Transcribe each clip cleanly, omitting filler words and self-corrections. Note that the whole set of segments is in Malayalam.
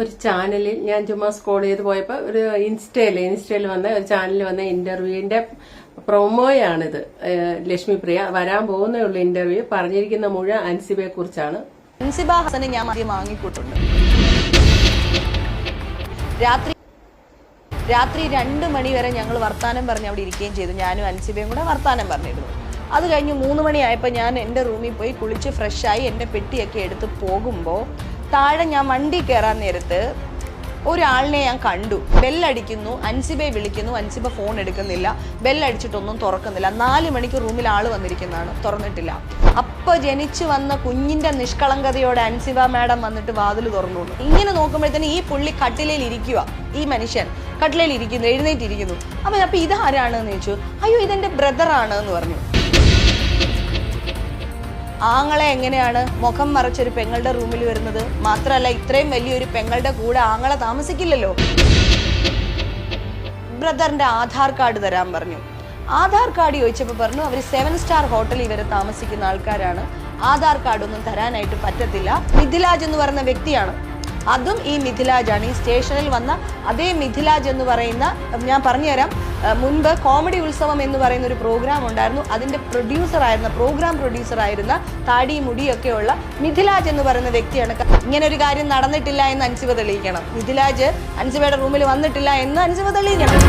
ഒരു ചാനലിൽ ഞാൻ ചുമ്മാ സ്ക്രോൾ ചെയ്ത് പോയപ്പോൾ ഒരു ഇൻസ്റ്റയിൽ വന്ന ഒരു ചാനലിൽ വന്ന ഇന്റർവ്യൂവിന്റെ പ്രൊമോയാണിത്. ലക്ഷ്മിപ്രിയ വരാൻ പോകുന്നേ ഉള്ളൂ ഇന്റർവ്യൂ. പറഞ്ഞിരിക്കുന്ന മുഴുവൻ അൻസിബയെ കുറിച്ചാണ്. അൻസിബ ഹസനെ ഞാൻ ആദ്യം വാങ്ങിക്കൂട്ടുണ്ട്. രാത്രി 2 മണി വരെ ഞങ്ങൾ വർത്താനം പറഞ്ഞ് അവിടെ ഇരിക്കുകയും ചെയ്തു. ഞാനും അൻസിബയും കൂടെ വർത്താനം പറഞ്ഞിരുന്നു. അത് കഴിഞ്ഞ് 3 മണിയായപ്പോൾ ഞാൻ എൻ്റെ റൂമിൽ പോയി കുളിച്ച് ഫ്രഷായി എൻ്റെ പെട്ടിയൊക്കെ എടുത്ത് പോകുമ്പോൾ താഴെ ഞാൻ വണ്ടി കയറാൻ നേരത്ത് ഒരാളിനെ ഞാൻ കണ്ടു. ബെല്ലടിക്കുന്നു, അൻസിബയെ വിളിക്കുന്നു, അൻസിബ ഫോൺ എടുക്കുന്നില്ല, ബെല്ലടിച്ചിട്ടൊന്നും തുറക്കുന്നില്ല. 4 മണിക്ക് റൂമിൽ ആൾ വന്നിരിക്കുന്നതാണ്, തുറന്നിട്ടില്ല. അപ്പോൾ ജനിച്ചു വന്ന കുഞ്ഞിൻ്റെ നിഷ്കളങ്കതയോടെ അൻസിബ മാഡം വന്നിട്ട് വാതിൽ തുറന്നു. ഇങ്ങനെ നോക്കുമ്പോഴത്തേന് ഈ പുള്ളി കട്ടിലയിൽ ഇരിക്കുക, ഈ മനുഷ്യൻ കട്ടിലയിൽ ഇരിക്കുന്നു, എഴുന്നേറ്റിരിക്കുന്നു. അപ്പോൾ ഇതാരാണെന്ന് ചോദിച്ചു. അയ്യോ, ഇതെൻ്റെ ബ്രദറാണ് എന്ന് പറഞ്ഞു. ആങ്ങളെ എങ്ങനെയാണ് മുഖം മറച്ചൊരു പെങ്ങളുടെ റൂമിൽ വരുന്നത്? മാത്രമല്ല, ഇത്രയും വലിയൊരു പെങ്ങളുടെ കൂടെ ആങ്ങളെ താമസിക്കില്ലല്ലോ. ബ്രദറിന്റെ ആധാർ കാർഡ് തരാൻ പറഞ്ഞു. ആധാർ കാർഡ് ചോദിച്ചപ്പോൾ പറഞ്ഞു അവർ 7 സ്റ്റാർ ഹോട്ടലിൽ ഇവരെ താമസിക്കുന്ന ആൾക്കാരാണ്, ആധാർ കാർഡൊന്നും തരാനായിട്ട് പറ്റത്തില്ല. മിഥിലാജ് എന്ന് പറയുന്ന വ്യക്തിയാണ്, അതും ഈ മിഥിലാജാണ്. ഈ സ്റ്റേഷനിൽ വന്ന അതേ മിഥിലാജ് എന്ന് പറയുന്ന, ഞാൻ പറഞ്ഞുതരാം, മുൻപ് കോമഡി ഉത്സവം എന്ന് പറയുന്ന ഒരു പ്രോഗ്രാം ഉണ്ടായിരുന്നു. അതിന്റെ പ്രോഗ്രാം പ്രൊഡ്യൂസർ ആയിരുന്ന താടി മുടിയൊക്കെയുള്ള മിഥിലാജ് എന്ന് പറയുന്ന വ്യക്തിയാണ്. ഇങ്ങനെ ഒരു കാര്യം നടന്നിട്ടില്ല എന്ന് അൻസിബ തെളിയിക്കണം. മിഥിലാജ് അൻസിബയുടെ റൂമിൽ വന്നിട്ടില്ല എന്ന് അൻസിബ തെളിയിക്കണം.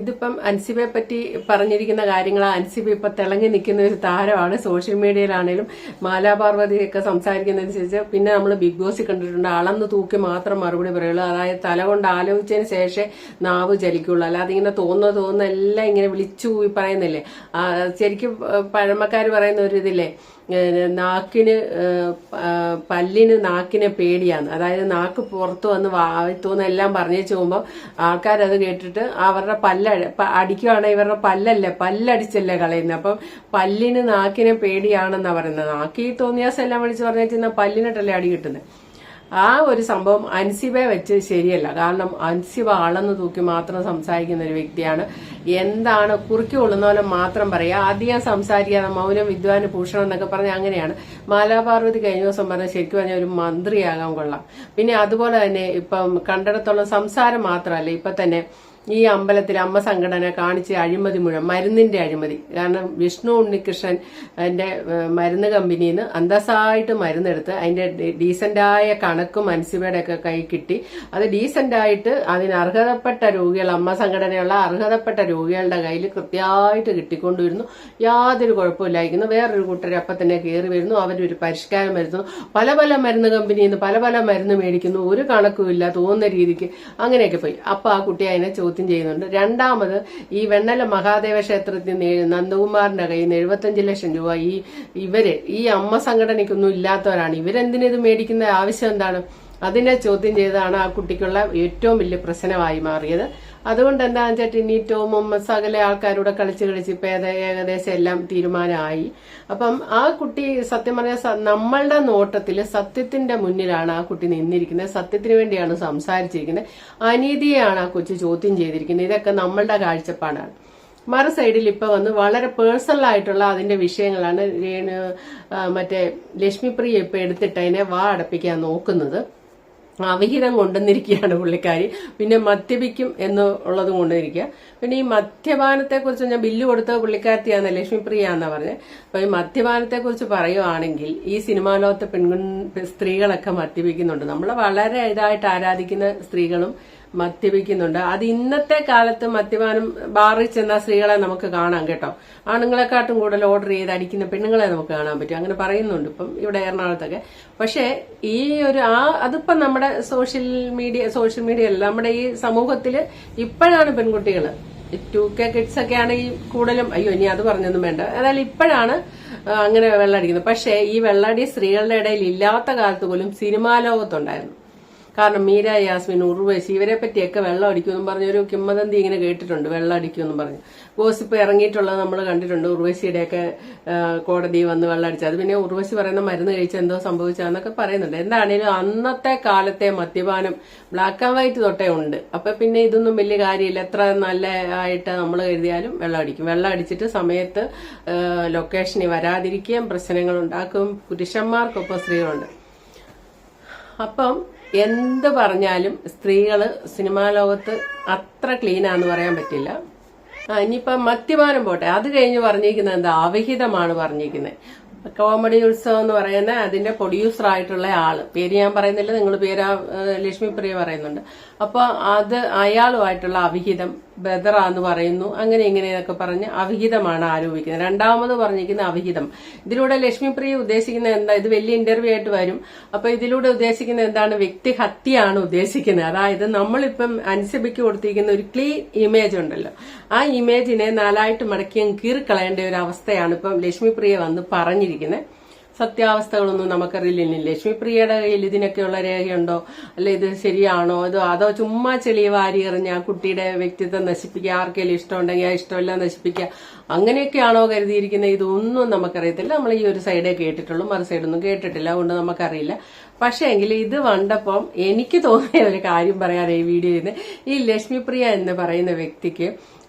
ഇതിപ്പം അൻസിബയെ പറ്റി പറഞ്ഞിരിക്കുന്ന കാര്യങ്ങൾ, അൻസിബ ഇപ്പൊ തിളങ്ങി നിൽക്കുന്ന ഒരു താരമാണ്. സോഷ്യൽ മീഡിയയിലാണേലും മാലാപാർവതിയൊക്കെ സംസാരിക്കുന്നതനുസരിച്ച് പിന്നെ നമ്മൾ ബിഗ് ബോസിൽ കണ്ടിട്ടുണ്ട്, അളന്ന് തൂക്കി മാത്രം മറുപടി പറയുള്ളൂ. അതായത് തല കൊണ്ട് ആലോചിച്ചതിന് ശേഷം നാവ് ചലിക്കുള്ളൂ. അല്ലാതെ ഇങ്ങനെ തോന്നുന്ന എല്ലാം ഇങ്ങനെ വിളിച്ചു പോയി പറയുന്നില്ലേ. ശരിക്കും പഴമക്കാർ പറയുന്ന ഒരു ഇതില്ലേ, നാക്കിന് പേടിയാണ്. അതായത് നാക്ക് പുറത്തു വന്ന് വാഴ്ത്തുന്ന എല്ലാം പറഞ്ഞേച്ചു പോകുമ്പോൾ ആൾക്കാരത് കേട്ടിട്ട് അവരുടെ അടിക്കുവാണെങ്കിൽ ഇവരുടെ പല്ലടിച്ചല്ലേ കളയുന്നത്. അപ്പം നാക്കിനെ പേടിയാണെന്നാ പറയുന്നത്. നാക്കി തോന്നിയാസം എല്ലാം വിളിച്ച് പറഞ്ഞാൽ പല്ലിനിട്ടല്ലേ അടി കിട്ടുന്നത്. ആ ഒരു സംഭവം അൻസിബയെ വെച്ച് ശരിയല്ല. കാരണം അൻസിബ അളന്ന് തൂക്കി മാത്രം സംസാരിക്കുന്ന ഒരു വ്യക്തിയാണ്. എന്താണ് കുറുക്കി കൊള്ളുന്ന പോലെ മാത്രം പറയുക, അധികം സംസാരിക്കാതെ മൗനം വിദ്വാന് ഭൂഷണം എന്നൊക്കെ പറഞ്ഞ അങ്ങനെയാണ്. മാലാപാർവതി കഴിഞ്ഞ ദിവസം പറഞ്ഞ ശരിക്കും പറഞ്ഞ ഒരു മന്ത്രിയാകാൻ കൊള്ളാം. പിന്നെ അതുപോലെ തന്നെ ഇപ്പം കണ്ടിടത്തോളം സംസാരം മാത്രമല്ല, ഇപ്പൊ തന്നെ ഈ അമ്പലത്തിൽ അമ്മ സംഘടന കാണിച്ച അഴിമതി മുഴുവൻ മരുന്നിന്റെ അഴിമതി. കാരണം വിഷ്ണു ഉണ്ണികൃഷ്ണൻ അതിന്റെ മരുന്ന് കമ്പനിയിൽ നിന്ന് അന്തസ്സായിട്ട് മരുന്നെടുത്ത് അതിന്റെ ഡീസന്റായ കണക്കും അൻസിബയുടെ ഒക്കെ കൈ കിട്ടി. അത് ഡീസന്റായിട്ട് അതിന് അർഹതപ്പെട്ട രോഗികൾ, അമ്മ സംഘടനയുള്ള അർഹതപ്പെട്ട രോഗികളുടെ കയ്യിൽ കൃത്യമായിട്ട് കിട്ടിക്കൊണ്ടുവരുന്നു. യാതൊരു കുഴപ്പമില്ലായിരിക്കുന്നു. വേറൊരു കൂട്ടർ അപ്പം തന്നെ കയറി വരുന്നു, അവരൊരു പരിഷ്കാരം വരുത്തുന്നു. പല മരുന്ന് കമ്പനിയിൽ നിന്ന് പല മരുന്ന് മേടിക്കുന്നു, ഒരു കണക്കുമില്ല, തോന്നുന്ന രീതിക്ക് അങ്ങനെയൊക്കെ പോയി. അപ്പൊ ആ കുട്ടി അതിനെ ചോദ്യം ചെയ്യുന്നുണ്ട്. രണ്ടാമത് ഈ വെണ്ണല മഹാദേവ ക്ഷേത്രത്തിൽ നിന്ന് നന്ദകുമാറിന്റെ കയ്യിൽ നിന്ന് 75 ലക്ഷം രൂപ ഈ അമ്മ സംഘടനയ്ക്കൊന്നും ഇല്ലാത്തവരാണ്, ഇവരെന്തിനത് മേടിക്കുന്ന ആവശ്യം എന്താണ്? അതിനെ ചോദ്യം ചെയ്താണ് ആ കുട്ടിക്കുള്ള ഏറ്റവും വലിയ പ്രശ്നമായി മാറിയത്. അതുകൊണ്ട് എന്താണെന്ന് വെച്ചാൽ ഇനി ടോമും സകല ആൾക്കാരോടെ കളിച്ച് ഇപ്പൊ ഏകദേശം എല്ലാം തീരുമാനമായി. അപ്പം ആ കുട്ടി സത്യം പറഞ്ഞാൽ നമ്മളുടെ നോട്ടത്തില് സത്യത്തിന്റെ മുന്നിലാണ് ആ കുട്ടി നിന്നിരിക്കുന്നത്, സത്യത്തിന് വേണ്ടിയാണ് സംസാരിച്ചിരിക്കുന്നത്. അനീതിയെയാണ് ആ കൊച്ചു ചോദ്യം ചെയ്തിരിക്കുന്നത്. ഇതൊക്കെ നമ്മളുടെ കാഴ്ചപ്പാടാണ്. മറു സൈഡിൽ ഇപ്പൊ വന്ന് വളരെ പേഴ്സണൽ ആയിട്ടുള്ള അതിന്റെ വിഷയങ്ങളാണ് മറ്റേ ലക്ഷ്മിപ്രിയ ഇപ്പൊ എടുത്തിട്ട് അതിനെ അടപ്പിക്കാൻ നോക്കുന്നത്. അവിഹിതം കൊണ്ടുവന്നിരിക്കുകയാണ് പുള്ളിക്കാരി. പിന്നെ മദ്യപിക്കും എന്നുള്ളതും കൊണ്ടുവന്നിരിക്കുക. പിന്നെ ഈ മദ്യപാനത്തെ കുറിച്ച് ഞാൻ ബില്ല് കൊടുത്ത പുള്ളിക്കാരത്തിയാന്ന് ലക്ഷ്മിപ്രിയ എന്നാ പറഞ്ഞത്. അപ്പൊ ഈ മദ്യപാനത്തെ കുറിച്ച് പറയുവാണെങ്കിൽ ഈ സിനിമാ ലോകത്തെ സ്ത്രീകളൊക്കെ മദ്യപിക്കുന്നുണ്ട്. നമ്മളെ വളരെ ഇതായിട്ട് ആരാധിക്കുന്ന സ്ത്രീകളും മദ്യപിക്കുന്നുണ്ട്. അത് ഇന്നത്തെ കാലത്ത് മദ്യപാനം ബാറിൽ ചെന്ന സ്ത്രീകളെ നമുക്ക് കാണാം കേട്ടോ. ആണുങ്ങളെക്കാട്ടും കൂടുതൽ ഓർഡർ ചെയ്ത് അടിക്കുന്ന പെണ്ണുങ്ങളെ നമുക്ക് കാണാൻ പറ്റും. അങ്ങനെ പറയുന്നുണ്ട് ഇപ്പം ഇവിടെ എറണാകുളത്തൊക്കെ. പക്ഷെ ഈ അതിപ്പം നമ്മുടെ സോഷ്യൽ മീഡിയ അല്ല, നമ്മുടെ ഈ സമൂഹത്തില് ഇപ്പോഴാണ് പെൺകുട്ടികള് 2K കിഡ്സ് ഒക്കെയാണ് ഈ കൂടുതലും. അയ്യോ, ഇനി അത് പറഞ്ഞൊന്നും വേണ്ട. അതായത് ഇപ്പോഴാണ് അങ്ങനെ വെള്ളടിക്കുന്നത്. പക്ഷെ ഈ വെള്ളടി സ്ത്രീകളുടെ ഇടയിൽ ഇല്ലാത്ത കാലത്ത് പോലും സിനിമാ ലോകത്തുണ്ടായിരുന്നു. കാരണം മീര യാസ്മിൻ ഉർവശി ഇവരെ പറ്റിയൊക്കെ വെള്ളം അടിക്കുമെന്നും പറഞ്ഞൊരു കിംവദന്തി ഇങ്ങനെ കേട്ടിട്ടുണ്ട്, വെള്ളം അടിക്കുമെന്നും പറഞ്ഞു. ഗോസിപ്പ് ഇറങ്ങിയിട്ടുള്ളത് നമ്മൾ കണ്ടിട്ടുണ്ട്. ഉർവശിയുടെയൊക്കെ കോടതി വന്ന് വെള്ളം അടിച്ചത്, അത് പിന്നെ ഉർവശി പറയുന്ന മരുന്ന് കഴിച്ച് എന്തോ സംഭവിച്ചതെന്നൊക്കെ പറയുന്നുണ്ട്. എന്താണേലും അന്നത്തെ കാലത്തെ മദ്യപാനം ബ്ലാക്ക് ആൻഡ് വൈറ്റ് തൊട്ടേ ഉണ്ട്. അപ്പൊ പിന്നെ ഇതൊന്നും വലിയ കാര്യമില്ല, എത്ര നല്ല ആയിട്ട് നമ്മൾ കരുതിയാലും വെള്ളം അടിക്കും. വെള്ളം അടിച്ചിട്ട് സമയത്ത് ലൊക്കേഷനിൽ വരാതിരിക്കുകയും പ്രശ്നങ്ങൾ ഉണ്ടാക്കും. പുരുഷന്മാർക്കൊപ്പം സ്ത്രീകളുണ്ട്. അപ്പം എന്ത് പറഞ്ഞാലും സ്ത്രീകള് സിനിമാ ലോകത്ത് അത്ര ക്ലീനാന്ന് പറയാൻ പറ്റില്ല. ഇനിയിപ്പം മദ്യപാനം പോട്ടെ, അത് കഴിഞ്ഞ് പറഞ്ഞിരിക്കുന്നത് എന്താ, അവിഹിതമാണ് പറഞ്ഞിരിക്കുന്നത്. കോമഡി ഉത്സവം എന്ന് പറയുന്ന അതിന്റെ പ്രൊഡ്യൂസർ ആയിട്ടുള്ള ആള്, പേര് ഞാൻ പറയുന്നില്ല, നിങ്ങൾ പേര് ലക്ഷ്മിപ്രിയ പറയുന്നുണ്ട്. അപ്പൊ അത് അയാളുമായിട്ടുള്ള അവിഹിതം ബദറാന്ന് പറയുന്നു, അങ്ങനെ ഇങ്ങനെയൊക്കെ പറഞ്ഞ് അവിഹിതമാണ് ആരോപിക്കുന്നത്. രണ്ടാമത് പറഞ്ഞിരിക്കുന്ന അവിഹിതം. ഇതിലൂടെ ലക്ഷ്മിപ്രിയ ഉദ്ദേശിക്കുന്നത് എന്താ, ഇത് വലിയ ഇന്റർവ്യൂ ആയിട്ട് വരും. അപ്പൊ ഇതിലൂടെ ഉദ്ദേശിക്കുന്നത് എന്താണ്, വ്യക്തിഹത്യയാണ് ഉദ്ദേശിക്കുന്നത്. അതായത് നമ്മളിപ്പം അൻസിബയ്ക്ക് കൊടുത്തിരിക്കുന്ന ഒരു ക്ലീൻ ഇമേജ് ഉണ്ടല്ലോ, ആ ഇമേജിനെ നാലായിട്ട് മടക്കിയും കീറിക്കളയേണ്ട ഒരു അവസ്ഥയാണ് ഇപ്പം ലക്ഷ്മിപ്രിയ വന്ന് പറഞ്ഞിരിക്കുന്നത്. സത്യാവസ്ഥകളൊന്നും നമുക്കറിയില്ല. ലക്ഷ്മിപ്രിയയുടെ കയ്യിൽ ഇതിനൊക്കെയുള്ള രേഖയുണ്ടോ, അല്ലെ ഇത് ശരിയാണോ, അതോ ചുമ്മാ ചെളി വാരി എറിഞ്ഞ ആ കുട്ടിയുടെ വ്യക്തിത്വം നശിപ്പിക്കുക, ആർക്കെങ്കിലും ഇഷ്ടമുണ്ടെങ്കിൽ ആ ഇഷ്ടമെല്ലാം നശിപ്പിക്കുക, അങ്ങനെയൊക്കെയാണോ കരുതിയിരിക്കുന്നത്, ഇതൊന്നും നമുക്കറിയത്തില്ല. നമ്മൾ ഈ ഒരു സൈഡേ കേട്ടിട്ടുള്ളൂ, മറു സൈഡൊന്നും കേട്ടിട്ടില്ല, അതുകൊണ്ട് നമുക്കറിയില്ല. പക്ഷേ എങ്കിൽ ഇത് കണ്ടപ്പം എനിക്ക് തോന്നിയ ഒരു കാര്യം പറയാൻ ഈ വീഡിയോയിൽ, ഈ ലക്ഷ്മിപ്രിയ എന്ന് പറയുന്ന വ്യക്തിക്ക്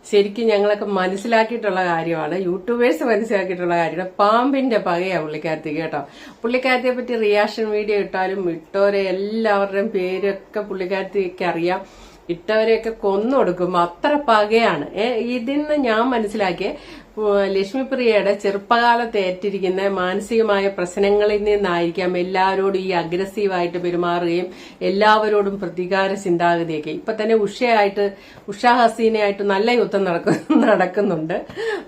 ശരിക്കും ഞങ്ങളൊക്കെ മനസ്സിലാക്കിയിട്ടുള്ള കാര്യമാണ്, യൂട്യൂബേഴ്സ് മനസ്സിലാക്കിയിട്ടുള്ള കാര്യമാണ്. പാമ്പിന്റെ പകയാ പുള്ളിക്കാരത്തി കേട്ടോ. പുള്ളിക്കാരത്തിയെ പറ്റി റിയാക്ഷൻ വീഡിയോ ഇട്ടാലും ഇട്ടവരെ എല്ലാവരുടെയും പേരൊക്കെ പുള്ളിക്കാരത്തിക്ക് അറിയാം. ഇട്ടവരെയൊക്കെ കൊന്നൊടുക്കും, അത്ര പകയാണ്. ഇതിന്ന് ഞാൻ മനസ്സിലാക്കിയ ലക്ഷ്മിപ്രിയയുടെ ചെറുപ്പകാലത്ത് ഏറ്റിരിക്കുന്ന മാനസികമായ പ്രശ്നങ്ങളിൽ നിന്നായിരിക്കാം എല്ലാവരോടും ഈ അഗ്രസീവായിട്ട് പെരുമാറുകയും എല്ലാവരോടും പ്രതികാര ചിന്താഗതിയൊക്കെ. ഇപ്പൊ തന്നെ ഉഷാ ഹസീനയായിട്ട് നല്ല യുദ്ധം നടക്കുന്നുണ്ട്.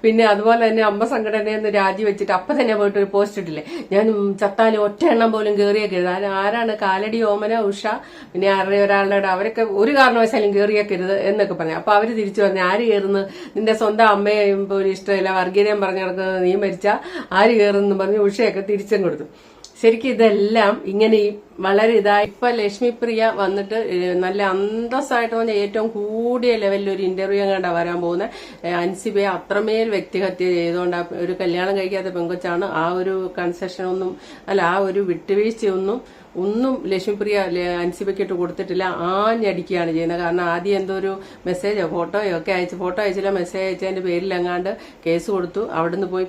പിന്നെ അതുപോലെ തന്നെ അമ്മ സംഘടനയിൽ നിന്ന് രാജിവെച്ചിട്ട് അപ്പൊ തന്നെ പോയിട്ട് ഒരു പോസ്റ്റ് ഇട്ടില്ലേ, ഞാൻ ചത്താലും ഒറ്റ എണ്ണം പോലും കയറിയേക്കരുത്. ആരാണ്, കാലടി ഓമന ഉഷ, പിന്നെ ആരുടെ ഒരാളുടെ, അവരൊക്കെ ഒരു കാരണവശാലും കയറിയേക്കരുത് എന്നൊക്കെ പറഞ്ഞു. അപ്പൊ അവര് തിരിച്ചു പറഞ്ഞു, ആര് കയറുന്നു, നിന്റെ സ്വന്തം അമ്മയും പോലും ഇഷ്ടമില്ല, വർഗീയം പറഞ്ഞു നടക്കുന്നത്, നീ മരിച്ച ആര് കയറുന്നു പറഞ്ഞ് ഉഷയൊക്കെ തിരിച്ചും കൊടുത്തു. ശരിക്കും ഇതെല്ലാം ഇങ്ങനെ വളരെ ഇതായി. ഇപ്പൊ ലക്ഷ്മിപ്രിയ വന്നിട്ട് നല്ല അന്തസ്സായിട്ട് പറഞ്ഞ ഏറ്റവും കൂടിയ ലെവലിൽ ഒരു ഇന്റർവ്യൂ കണ്ടാ വരാൻ പോകുന്നത്. അൻസിബയെ അത്രമേൽ വ്യക്തിഹത്യ ചെയ്തുകൊണ്ട് ഒരു കല്യാണം കഴിക്കാത്ത പെങ്കൊച്ചാണ്. ആ ഒരു കൺസെഷൻ ഒന്നും അല്ല, ആ ഒരു വിട്ടുവീഴ്ചയൊന്നും ലക്ഷ്മിപ്രിയ അൻസിബയ്ക്കിട്ട് കൊടുത്തിട്ടില്ല. ആഞ്ഞടിക്കുകയാണ് ചെയ്യുന്നത്. കാരണം ആദ്യം എന്തോ ഒരു മെസ്സേജോ ഫോട്ടോയോ ഒക്കെ ഫോട്ടോ അയച്ചില്ല, മെസ്സേജ് അയച്ചതിന്റെ പേരിൽ എങ്ങാണ്ട് കേസ് കൊടുത്തു. അവിടുന്ന് പോയി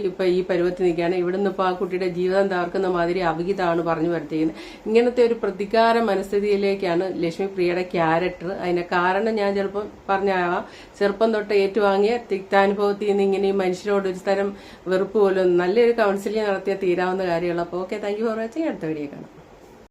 ഇപ്പൊ ഈ പരുവത്തിൽ നിൽക്കുകയാണ്. ഇവിടുന്ന് ഇപ്പൊ ആ കുട്ടിയുടെ ജീവിതം തകർക്കുന്ന മാതിരി അവിഹിതമാണ് പറഞ്ഞു വരുത്തിയിരിക്കുന്നത്. ഇങ്ങനത്തെ ഒരു പ്രതികാര മനസ്ഥിതിയിലേക്കാണ് ലക്ഷ്മിപ്രിയയുടെ ക്യാരക്ടർ. അതിന്റെ കാരണം ഞാൻ ചിലപ്പോൾ പറഞ്ഞാവാം, ചെറുപ്പം തൊട്ട് ഏറ്റുവാങ്ങിയ തിക്താനുഭവത്തിൽ നിന്ന് ഇങ്ങനെ മനുഷ്യരോട് ഒരു തരം വെറുപ്പ് പോലും നല്ലൊരു കൗൺസിലിംഗ് നടത്തിയ തീരാവുന്ന കാര്യങ്ങൾ. അപ്പോൾ okay, thank you for watching. അടുത്ത വീഡിയോ കാണാം.